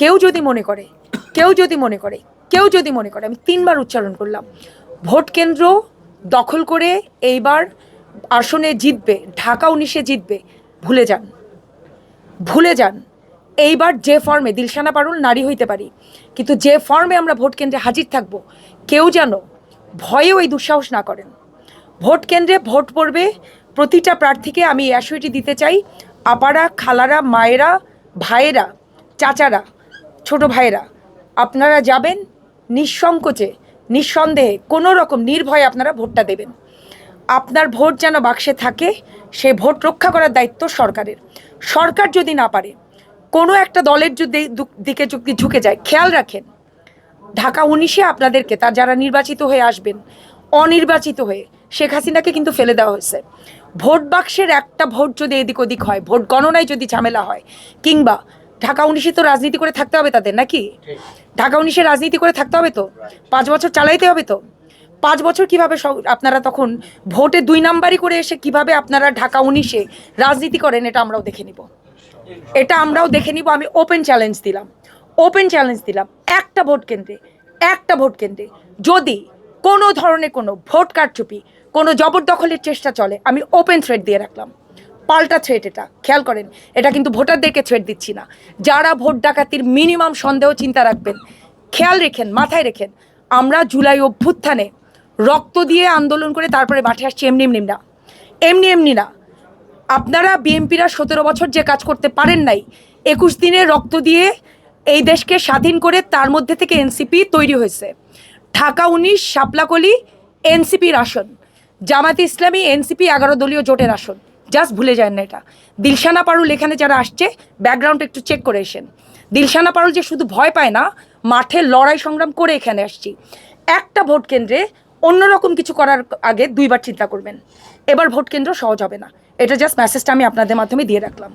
কেউ যদি মনে করে আমি 3বার উচ্চারণ করলাম, ভোট কেন্দ্র দখল করে এইবার আসনে জিতবে, ঢাকা 19-এ জিতবে, ভুলে যান। এইবার যে ফর্মে দিলশানা পারুল নারী হইতে পারি, কিন্তু যে ফর্মে আমরা ভোট কেন্দ্রে হাজির থাকব, কেউ যেন ভয়ে ওই দুঃসাহস না করেন। ভোট কেন্দ্রে ভোট পড়বে, প্রতিটা প্রার্থীকে আমি অ্যাসিউরিটি দিতে চাই, আপারা, খালারা, মায়েরা, ভাইয়েরা, চাচারা, ছোট ভাইয়েরা, আপনারা যাবেন নিঃসংকোচে, নিঃসন্দেহে, কোনো রকম নির্ভয়ে আপনারা ভোটটা দেবেন। আপনার ভোট যেন বাক্সে থাকে, সে ভোট রক্ষা করার দায়িত্ব সরকারের। সরকার যদি না পারে, কোনো একটা দলের যদি দিকে যদি ঝুঁকে যায়, খেয়াল রাখেন ঢাকা 19-এ আপনাদেরকে, তার যারা নির্বাচিত হয়ে আসবেন, অনির্বাচিত হয়ে শেখ হাসিনাকে কিন্তু ফেলে দেওয়া হয়েছে। ভোট বাক্সের একটা ভোট যদি এদিক ওদিক হয়, ভোট গণনায় যদি ঝামেলা হয়, কিংবা ঢাকা 19-এ তো রাজনীতি করে থাকতে হবে তাদের, নাকি? ঢাকা 19-এ রাজনীতি করে থাকতে হবে তো, 5 বছর চালাইতে হবে তো। 5 বছর কিভাবে আপনারা তখন ভোটে 2 নাম্বারই করে এসে কিভাবে আপনারা ঢাকা 19-এ রাজনীতি করেন, এটা আমরাও দেখে নিব। আমি ওপেন চ্যালেঞ্জ দিলাম, একটা ভোট কেন্দ্রে যদি কোনো ধরনের কোনো ভোট কারচুপি, কোনো জবরদখলের চেষ্টা চলে, আমি ওপেন থ্রেট দিয়ে রাখলাম। পাল্টা থ্রেট এটা, খেয়াল করেন, এটা কিন্তু ভোটারদেরকে থ্রেট দিচ্ছি না। যারা ভোট ডাকাতির মিনিমাম সন্দেহ চিন্তা রাখবেন, খেয়াল রেখেন, মাথায় রেখেন, আমরা জুলাই অভ্যুত্থানে রক্ত দিয়ে আন্দোলন করে তারপরে মাঠে আসছি, এমনি না। আপনারা বিএনপিরা 17 বছর যে কাজ করতে পারেন নাই, 21 দিনে রক্ত দিয়ে এই দেশকে স্বাধীন করে, তার মধ্যে থেকে এনসিপি তৈরি হয়েছে। ঢাকা 19 শাপলাকলি এনসিপির আসন, জামাতে ইসলামী এনসিপি 11 দলীয় জোটের আসন, জাস্ট ভুলে যায় না এটা। দিলশানা পারুল এখানে যারা আসছে, ব্যাকগ্রাউন্ড একটু চেক করে এসেন। দিলশানা পারুল যে শুধু ভয় পায় না, মাঠে লড়াই সংগ্রাম করে এখানে আসছি। একটা ভোট কেন্দ্রে অন্যরকম কিছু করার আগে 2বার চিন্তা করবেন। এবার ভোট কেন্দ্র সহজ হবে না, এটা জাস্ট মেসেজটা আমি আপনাদের মাধ্যমে দিয়ে রাখলাম।